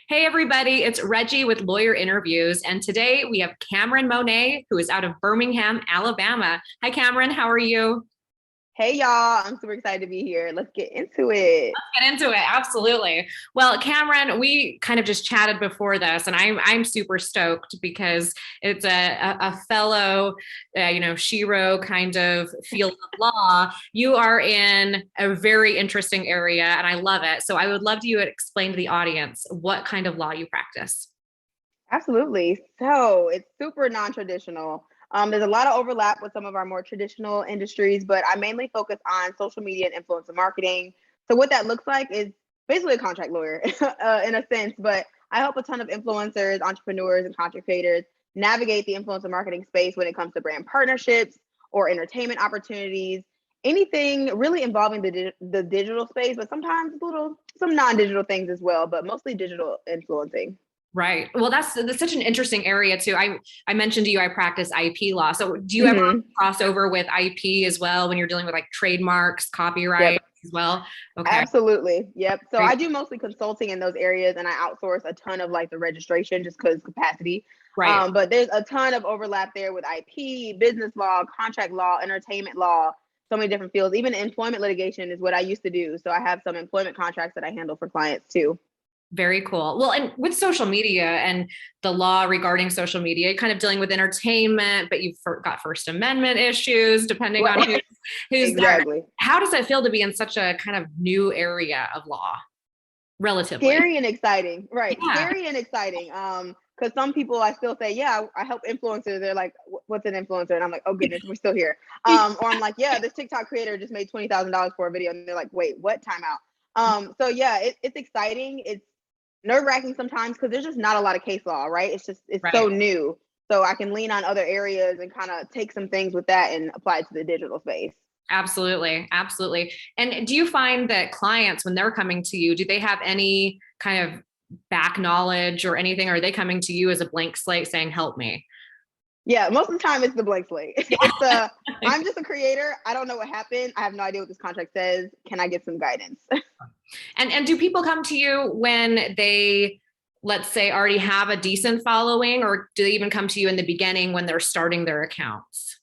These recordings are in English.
Hey, everybody, it's Reggie with Lawyer Interviews. And today we have Cameron Monet, who is out of Birmingham, Alabama. Hi, Cameron. How are you? Hey y'all, I'm super excited to be here. Let's get into it. Get into it. Absolutely. Well, Cameron, we kind of just chatted before this, and I'm super stoked because it's a fellow, Shiro kind of field of law. You are in a very interesting area, and I love it. So I would love you to explain to the audience what kind of law you practice. Absolutely. So it's super non-traditional. There's a lot of overlap with some of our more traditional industries, but I mainly focus on social media and influencer marketing. So what that looks like is basically a contract lawyer in a sense, but I help a ton of influencers, entrepreneurs, and content creators navigate the influencer marketing space when it comes to brand partnerships or entertainment opportunities, anything really involving the digital space, but sometimes some non-digital things as well, but mostly digital influencing. Right. Well, that's such an interesting area too. I mentioned to you I practice IP law. So do you ever Hmm. cross over with IP as well when you're dealing with like trademarks, copyright Yep. as well? Okay. Absolutely. Yep. So Right. I do mostly consulting in those areas and I outsource a ton of like the registration just because capacity. Right. But there's a ton of overlap there with IP, business law, contract law, entertainment law, so many different fields. Even employment litigation is what I used to do. So I have some employment contracts that I handle for clients too. Very cool. Well, and with social media and the law regarding social media, you're kind of dealing with entertainment, but you've got First Amendment issues depending on Right. who's there. Exactly. How does it feel to be in such a kind of new area of law, relatively? Scary and exciting. Right. Yeah. Scary and exciting. Because some people I still say, yeah, I help influencers. They're like, What's an influencer?" And I'm like, "Oh goodness, we're still here." Or I'm like, "Yeah, this TikTok creator just made $20,000 for a video," and they're like, "Wait, what? Time out." So yeah, it's exciting. It's nerve wracking sometimes because there's just not a lot of case law, right? It's so Right. new. So I can lean on other areas and kind of take some things with that and apply it to the digital space. Absolutely. Absolutely. And do you find that clients, when they're coming to you, do they have any kind of back knowledge or anything? Or are they coming to you as a blank slate saying, help me? Yeah, most of the time it's the blank slate. Yeah. I'm just a creator. I don't know what happened. I have no idea what this contract says. Can I get some guidance? And do people come to you when they, let's say, already have a decent following, or do they even come to you in the beginning when they're starting their accounts?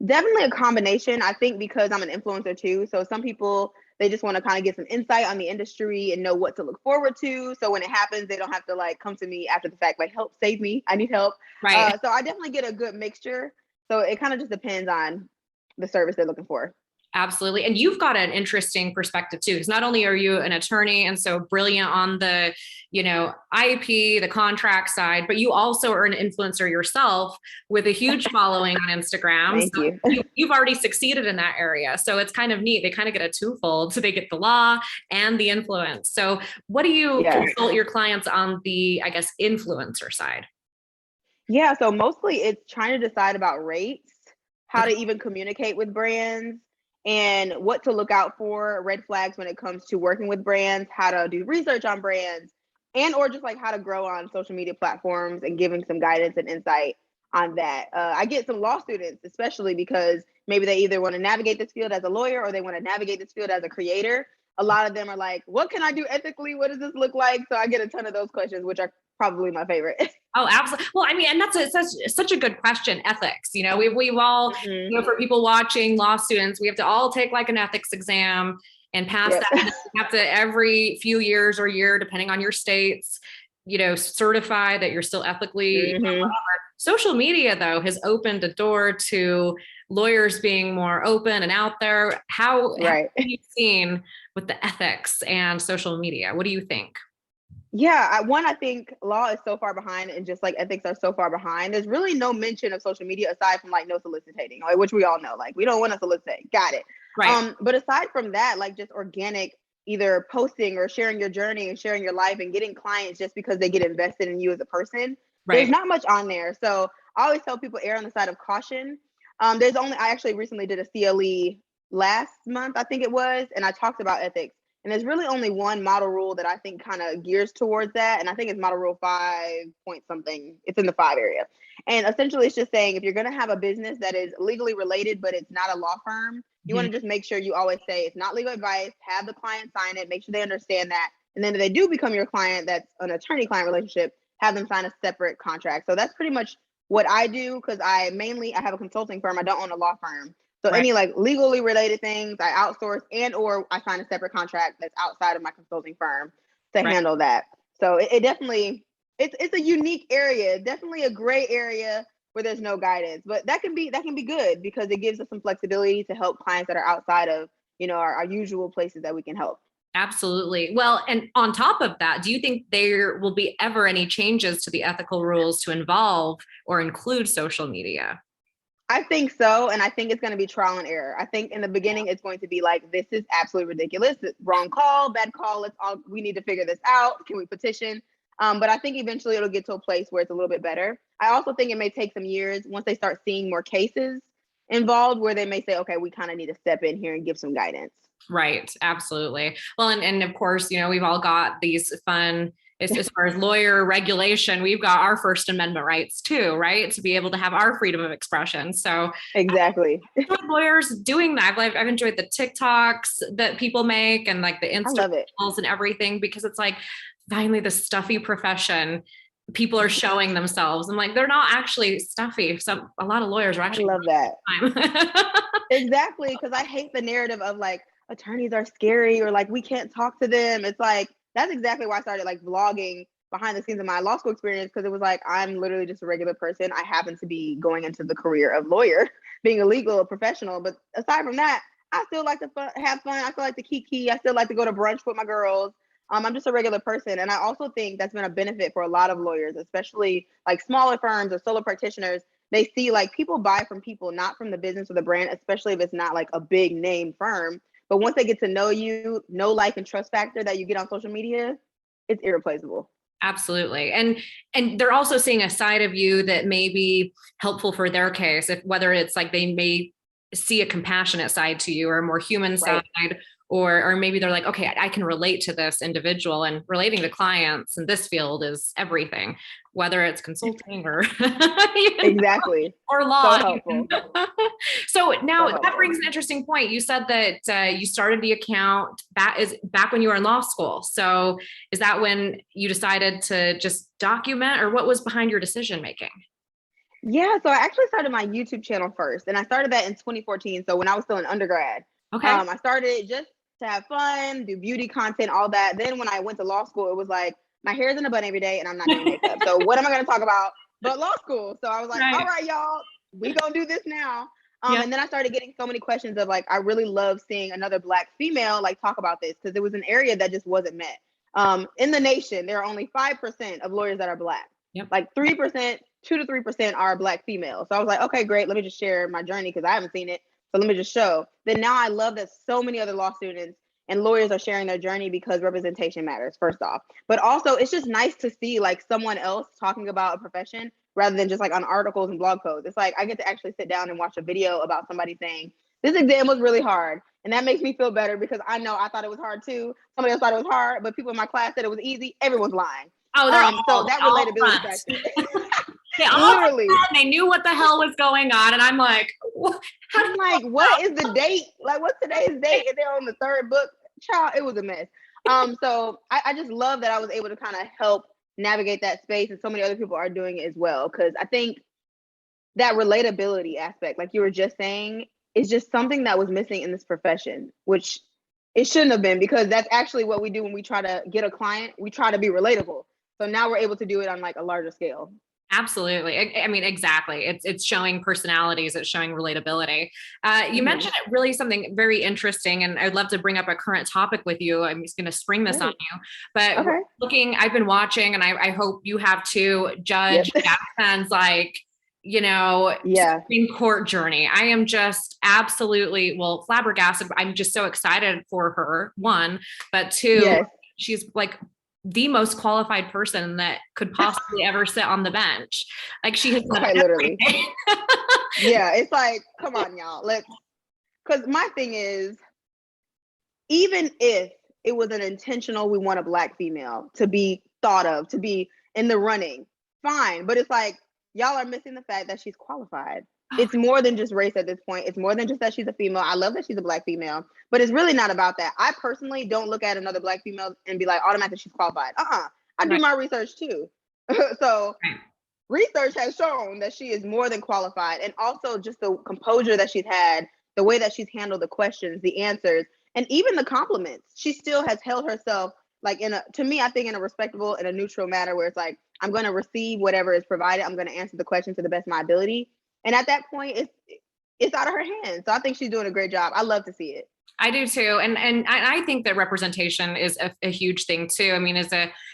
Definitely a combination. I think because I'm an influencer too. So some people they just want to kind of get some insight on the industry and know what to look forward to. So when it happens, they don't have to like come to me after the fact, like help save me. I need help. Right. So I definitely get a good mixture. So it kind of just depends on the service they're looking for. Absolutely. And you've got an interesting perspective too, because not only are you an attorney and so brilliant on the, IP, the contract side, but you also are an influencer yourself with a huge following on Instagram. Thank So you. you've already succeeded in that area. So it's kind of neat. They kind of get a twofold. So they get the law and the influence. So what do you Yeah. consult your clients on the, I guess, influencer side? Yeah, so mostly it's trying to decide about rates, how to Okay. even communicate with brands, and what to look out for, red flags when it comes to working with brands, how to do research on brands, and or just like how to grow on social media platforms and giving some guidance and insight on that. I get some law students, especially because maybe they either want to navigate this field as a lawyer or they want to navigate this field as a creator. A lot of them are like, "What can I do ethically? What does this look like?" So I get a ton of those questions, which are probably my favorite. Oh, absolutely. Well, I mean, and such a good question. Ethics, we've all, Mhm. for people watching, law students, we have to all take like an ethics exam and pass Yep. that. And then we have to every few years or year, depending on your states, certify that you're still ethically. Hmm. Social media, though, has opened a door to lawyers being more open and out there. How have Right. you seen with the ethics and social media? What do you think? Yeah. I think law is so far behind, and just like ethics are so far behind. There's really no mention of social media aside from like no soliciting, like which we all know. Like we don't want to solicit. Got it. Right. But aside from that, like just organic, either posting or sharing your journey and sharing your life and getting clients just because they get invested in you as a person. There's Right. not much on there. So I always tell people err on the side of caution. I actually recently did a CLE last month, I think it was, and I talked about ethics. And there's really only one model rule that I think kind of gears towards that. And I think it's model rule 5 point something. It's in the 5 area. And essentially, it's just saying if you're going to have a business that is legally related, but it's not a law firm, you want Mhm. to just make sure you always say it's not legal advice, have the client sign it, make sure they understand that. And then if they do become your client, that's an attorney-client relationship, have them sign a separate contract. So that's pretty much what I do, because I have a consulting firm. I don't own a law firm. So Right. any like legally related things I outsource, and or I sign a separate contract that's outside of my consulting firm to Right. handle that. So it definitely, it's a unique area, definitely a gray area where there's no guidance, but that can be good because it gives us some flexibility to help clients that are outside of, our usual places that we can help. Absolutely. Well, and on top of that, do you think there will be ever any changes to the ethical rules to involve or include social media? I think so. And I think it's going to be trial and error. I think in the beginning, it's going to be like, this is absolutely ridiculous. Wrong call, bad call. We need to figure this out. Can we petition? But I think eventually it'll get to a place where it's a little bit better. I also think it may take some years once they start seeing more cases involved where they may say, okay, we kind of need to step in here and give some guidance. Right. Absolutely. Well, and of course, we've all got these fun, as far as lawyer regulation, we've got our First Amendment rights too, right? To be able to have our freedom of expression. So exactly. lawyers doing that. I've enjoyed the TikToks that people make and like the Instagrams and everything, because it's like finally the stuffy profession, people are showing themselves. And like, they're not actually stuffy. A lot of lawyers are actually. I love that. Exactly. Cause I hate the narrative of like, attorneys are scary or like we can't talk to them. It's like, that's exactly why I started like vlogging behind the scenes of my law school experience, because it was like, I'm literally just a regular person. I happen to be going into the career of lawyer, being a legal professional. But aside from that, I still like to have fun. I still like to kiki. I still like to go to brunch with my girls. I'm just a regular person. And I also think that's been a benefit for a lot of lawyers, especially like smaller firms or solo practitioners. They see like people buy from people, not from the business or the brand, especially if it's not like a big name firm. But once they get to know you, know, like, and trust factor that you get on social media, it's irreplaceable. Absolutely. And they're also seeing a side of you that may be helpful for their case, whether it's like they may see a compassionate side to you or a more human side, or maybe they're like, okay, I can relate to this individual, and relating to clients in this field is everything, whether it's consulting or exactly or law. So helpful. So now that brings an interesting point. You said that you started the account back when you were in law school. So is that when you decided to just document, or what was behind your decision making? Yeah, so I actually started my YouTube channel first, and I started that in 2014. So when I was still in undergrad, okay, I started it just to have fun, do beauty content, all that. Then when I went to law school, it was like my hair's in a bun every day, and I'm not doing makeup. So what am I going to talk about but law school? So I was like, all right, y'all, we gonna do this now. And then I started getting so many questions of like, I really love seeing another Black female like talk about this, because it was an area that just wasn't met. In the nation, there are only 5% of lawyers that are Black. Like 3%, 2 to 3% are Black females. So I was like, okay, great. Let me just share my journey because I haven't seen it. So let me just show. Then now I love that so many other law students and lawyers are sharing their journey, because representation matters, first off. But also, it's just nice to see like someone else talking about a profession rather than just like on articles and blog posts. It's like I get to actually sit down and watch a video about somebody saying, this exam was really hard. And that makes me feel better, because I know I thought it was hard too. Somebody else thought it was hard, but people in my class said it was easy. Everyone's lying. Oh, they're so that relatability factor. Literally, they knew what the hell was going on, and I'm like, I'm like, what is the date? Like, what's today's date? And they're on the third book. Child, it was a mess. So I just love that I was able to kind of help navigate that space, and so many other people are doing it as well. Because I think that relatability aspect, like you were just saying, is just something that was missing in this profession, which it shouldn't have been, because that's actually what we do when we try to get a client. We try to be relatable. So now we're able to do it on like a larger scale. Absolutely. I mean, exactly. It's showing personalities. It's showing relatability. You mentioned really something very interesting, and I'd love to bring up a current topic with you. I'm just going to spring this on you, but I've been watching, and I hope you have too, Judge Jackson's like, Supreme Court journey. I am just absolutely, flabbergasted. I'm just so excited for her, one, but two, she's like the most qualified person that could possibly ever sit on the bench. Like, she has done literally. It's like, come on, y'all. Because my thing is, even if it was an intentional, we want a Black female to be thought of, to be in the running, fine. But it's like, y'all are missing the fact that she's qualified. It's more than just race at this point. It's more than just that she's a female. I love that she's a Black female, but it's really not about that. I personally don't look at another Black female and be like, automatically she's qualified. I do Right. my research too. So Right. research has shown that she is more than qualified, and also just the composure that she's had, the way that she's handled the questions, the answers, and even the compliments. She still has held herself like to me, I think in a respectable and a neutral manner where it's like, I'm going to receive whatever is provided. I'm going to answer the question to the best of my ability. And at that point, it's out of her hands. So I think she's doing a great job. I love to see it. I do too. And I think that representation is a huge thing too. I mean,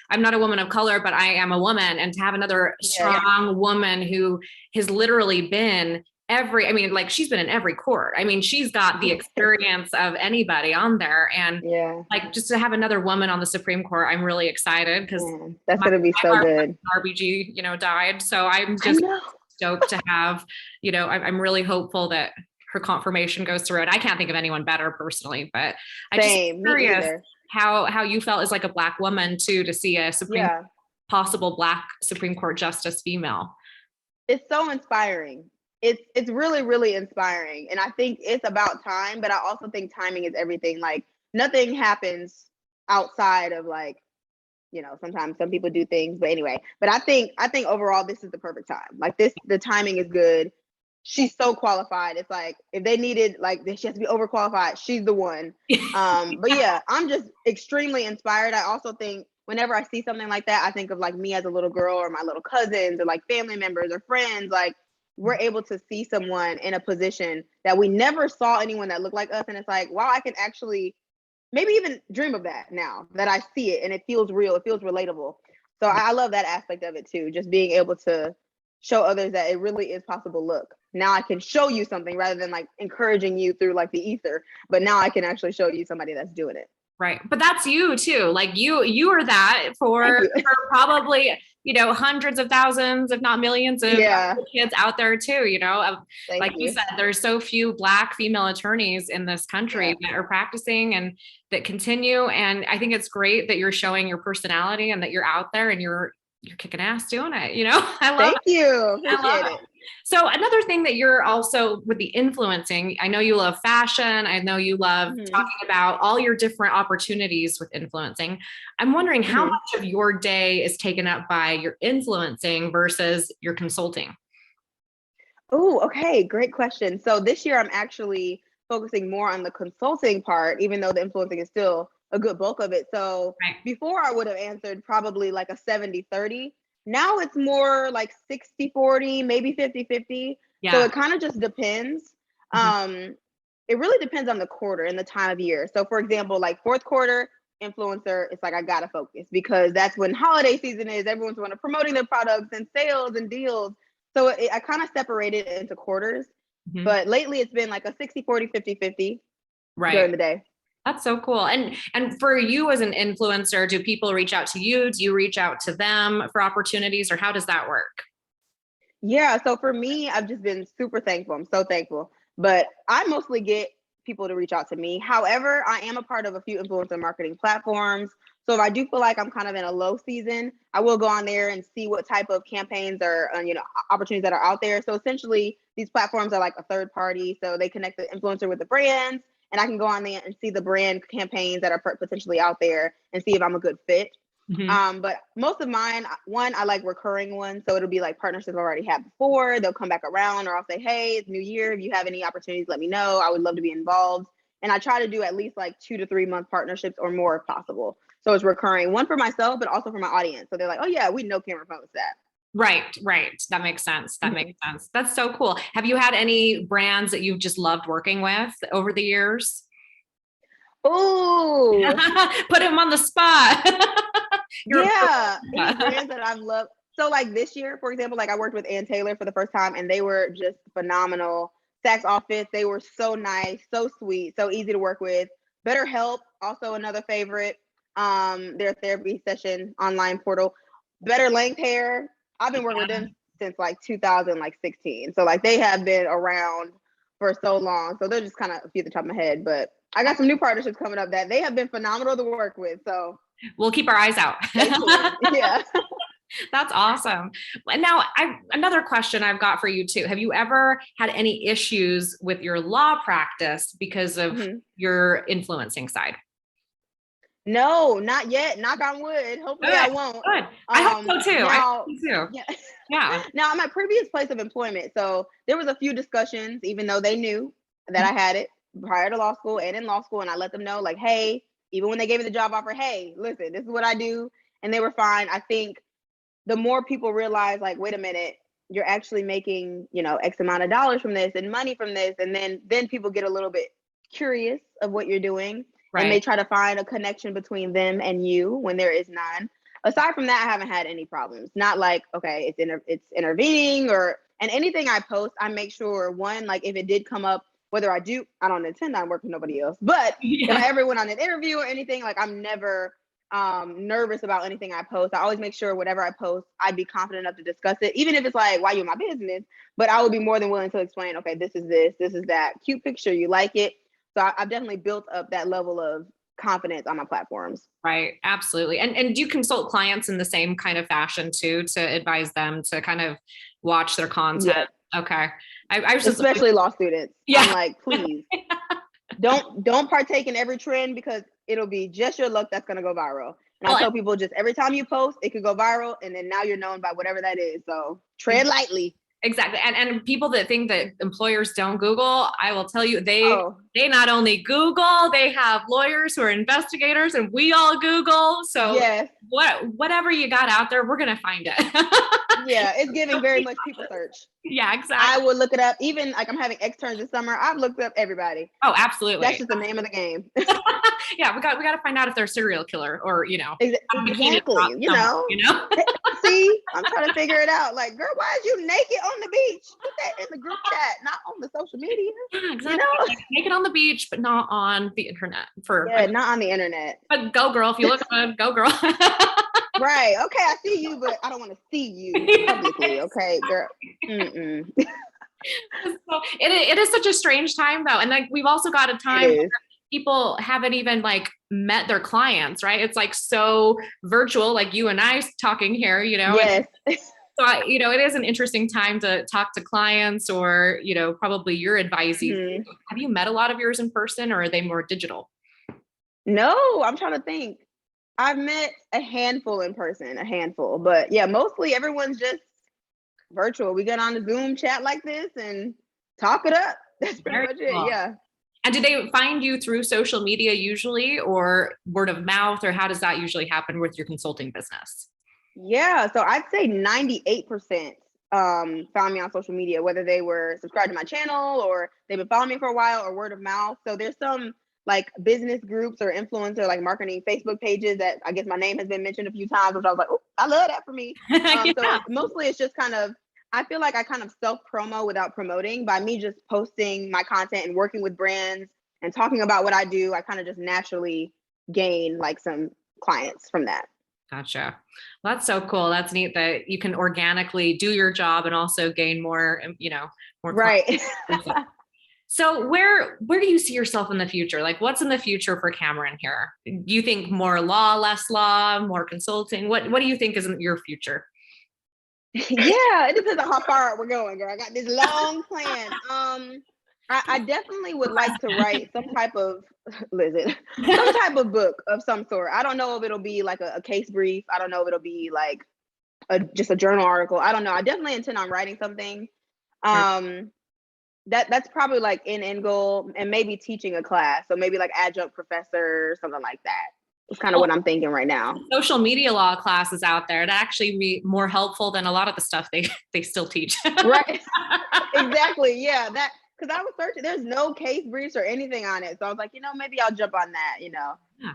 I'm not a woman of color, but I am a woman, and to have another strong woman who has literally been like she's been in every court. I mean, she's got the experience of anybody on there. And like just to have another woman on the Supreme Court, I'm really excited because that's going to be so good. RBG, died. So I'm just stoked to have, I'm really hopeful that her confirmation goes through it. I can't think of anyone better personally, but I'm just curious how you felt as like a Black woman too, to see a possible Black Supreme Court justice female. It's so inspiring. It's really, really inspiring. And I think it's about time, but I also think timing is everything. Like nothing happens outside of like, sometimes some people do things, but anyway, but I think overall this is the perfect time. Like the timing is good. She's so qualified. It's like if they needed, like she has to be overqualified, she's the one. But yeah, I'm just extremely inspired. I also think whenever I see something like that, I think of like me as a little girl or my little cousins or like family members or friends. Like we're able to see someone in a position that we never saw anyone that looked like us. And it's like, wow, I can actually maybe even dream of that now that I see it and it feels real. It feels relatable. So I love that aspect of it too. Just being able to show others that it really is possible. Look, now I can show you something rather than like encouraging you through like the ether, but now I can actually show you somebody that's doing it. Right. But that's you too. Like you are that for probably, hundreds of thousands, if not millions of kids out there too, like you said, there's so few Black female attorneys in this country that are practicing and that continue. And I think it's great that you're showing your personality and that you're out there and you're kicking ass doing it. I love Thank you. Appreciate it. So another thing that you're also with the influencing, I know you love fashion. I know you love talking about all your different opportunities with influencing. I'm wondering how much of your day is taken up by your influencing versus your consulting? Oh, okay. Great question. So this year I'm actually focusing more on the consulting part, even though the influencing is still a good bulk of it. So before I would have answered probably like a 70-30. Now it's more like 60-40, maybe 50-50. So it kind of just depends. It really depends on the quarter and the time of year. So for example, like fourth quarter influencer, it's like I gotta focus because that's when holiday season is. Everyone's promoting their products and sales and deals. So I kind of separated it into quarters. But lately it's been like a 60-40, 50-50 during the day. That's so cool. And for you as an influencer, do people reach out to you? Do you reach out to them for opportunities, or how does that work? Yeah. So for me, I've just been super thankful. I'm so thankful. But I mostly get people to reach out to me. However, I am a part of a few influencer marketing platforms. So if I do feel like I'm kind of in a low season, I will go on there and see what type of campaigns or opportunities that are out there. So essentially, these platforms are like a third party. So they connect the influencer with the brands. And I can go on there and see the brand campaigns that are potentially out there and see if I'm a good fit. But most of mine, one, I like recurring ones. So it'll be like partnerships I've already had before. They'll come back around, or I'll say, hey, it's new year. If you have any opportunities, let me know. I would love to be involved. And I try to do at least like 2 to 3 month partnerships or more if possible. So it's recurring, one for myself, but also for my audience. So they're like, oh yeah, we know Kameron posts that. Right. That makes sense. That's so cool. Have you had any brands that you've just loved working with over the years? Oh, put him on the spot. Any brands that I've loved. So like this year, for example, like I worked with Ann Taylor for the first time and they were just phenomenal. Saks Office, they were so nice, so sweet, so easy to work with. BetterHelp, also another favorite. Their therapy session online portal. Better Length Hair, I've been working with them since like 2016. So like they have been around for so long. So they're just kind of a few at the top of my head, but I got some new partnerships coming up that they have been phenomenal to work with. So we'll keep our eyes out. Yeah. That's awesome. And now another question I've got for you too. Have you ever had any issues with your law practice because of your influencing side? No, not yet. Knock on wood. Hopefully Good, I won't. good. I hope so too. I hope Now, so too. yeah. Yeah. Now, my previous place of employment, so there was a few discussions, even though they knew that I had it prior to law school and in law school, and I let them know, like, hey, even when they gave me the job offer, hey, listen, this is what I do, and they were fine. I think the more people realize, like, wait a minute, you're actually making, X amount of dollars from this and money from this, and then people get a little bit curious of what you're doing, and they Right. try to find a connection between them and you when there is none. Aside from that, I haven't had any problems. Not like, okay, it's intervening and anything I post, I make sure, one, like, if it did come up, whether I don't intend on working with nobody else, but if I ever went on an interview or anything, like, I'm never nervous about anything I post. I always make sure whatever I post, I'd be confident enough to discuss it, even if it's like, why you in my business? But I would be more than willing to explain, okay, this is this is that. Cute picture, you like it. So I've definitely built up that level of confidence on my platforms. Right. Absolutely. And do you consult clients in the same kind of fashion too, to advise them to kind of watch their content? Yes. Okay. I was just Especially law students. Yeah. I'm like, please don't partake in every trend, because it'll be just your luck that's going to go viral. And I tell people, just every time you post, it could go viral, and then now you're known by whatever that is. So tread lightly. Exactly. And people that think that employers don't Google, I will tell you, they not only Google, they have lawyers who are investigators, and we all Google. So yes, whatever you got out there, we're going to find it. Yeah, it's giving very much people search. Yeah, exactly. I would look it up. Even like, I'm having externs this summer, I've looked up everybody. Oh, absolutely. That's just the name of the game. Yeah, we got to find out if they're a serial killer or, Exactly. See, I'm trying to figure it out. Like, girl, why is you naked on the beach? Put that in the group chat, not on the social media. Yeah, exactly. Like, naked on the beach, but not on the internet. Not on the internet. But go, girl. If you look good, go, girl. Right. Okay, I see you, but I don't want to see you publicly. Okay, girl. So it is such a strange time though, and like we've also got a time where people haven't even like met their clients, right? It's like so virtual, like you and I talking here, Yes. So it is an interesting time to talk to clients, or probably your advisees. Have you met a lot of yours in person, or are they more digital? No, I'm trying to think. I've met a handful in person, but yeah, mostly everyone's just virtual. We get on the Zoom chat like this and talk it up. That's pretty much it. Yeah. And do they find you through social media usually, or word of mouth, or how does that usually happen with your consulting business? Yeah. So I'd say 98% found me on social media, whether they were subscribed to my channel or they've been following me for a while, or word of mouth. So there's some like business groups or influencer like marketing Facebook pages that I guess my name has been mentioned a few times, which I was like, oh, I love that for me. So mostly it's just kind of, I feel like I kind of self-promo without promoting. By me just posting my content and working with brands and talking about what I do, I kind of just naturally gain like some clients from that. Gotcha. Well, that's so cool. That's neat that you can organically do your job and also gain more, more. Right. So where do you see yourself in the future? Like, what's in the future for Kameron here? Do you think more law, less law, more consulting? What do you think is in your future? Yeah, it depends on how far we're going, girl. I got this long plan. I definitely would like to write some type of book of some sort. I don't know if it'll be like a case brief. I don't know if it'll be like just a journal article. I don't know. I definitely intend on writing something. That's probably like an end goal, and maybe teaching a class. So maybe like adjunct professor, something like that. It's kind of what I'm thinking right now. Social media law classes out there to actually be more helpful than a lot of the stuff they still teach. Right. Exactly. Yeah. Because I was searching, there's no case briefs or anything on it. So I was like, maybe I'll jump on that,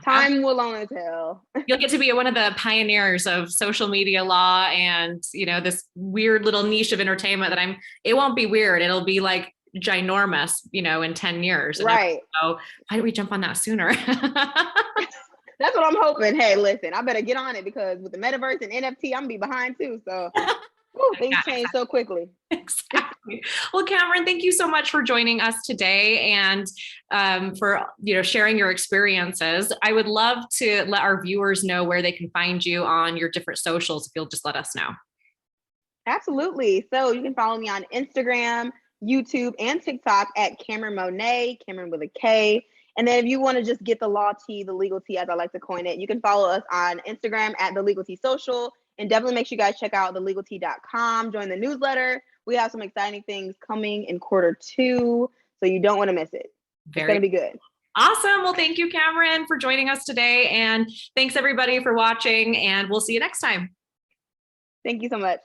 Time will only tell. You'll get to be one of the pioneers of social media law and, this weird little niche of entertainment that it won't be weird. It'll be like ginormous, in 10 years. Right. So why did we jump on that sooner? That's what I'm hoping. Hey, listen, I better get on it, because with the metaverse and NFT, I'm gonna be behind too. So things Yeah, change so quickly. exactly. Well, Kameron, thank you so much for joining us today and for sharing your experiences. I would love to let our viewers know where they can find you on your different socials, if you'll just let us know. Absolutely. So you can follow me on Instagram, YouTube, and TikTok at Kameron Monet, Kameron with a K. And then if you want to just get the law tea, the legal tea, as I like to coin it, you can follow us on Instagram at the Legal Tea Social. And definitely make sure you guys check out thelegaltea.com, join the newsletter. We have some exciting things coming in Q2, so you don't want to miss it. It's going to be good. Awesome. Well, thank you, Kameron, for joining us today. And thanks everybody for watching, and we'll see you next time. Thank you so much.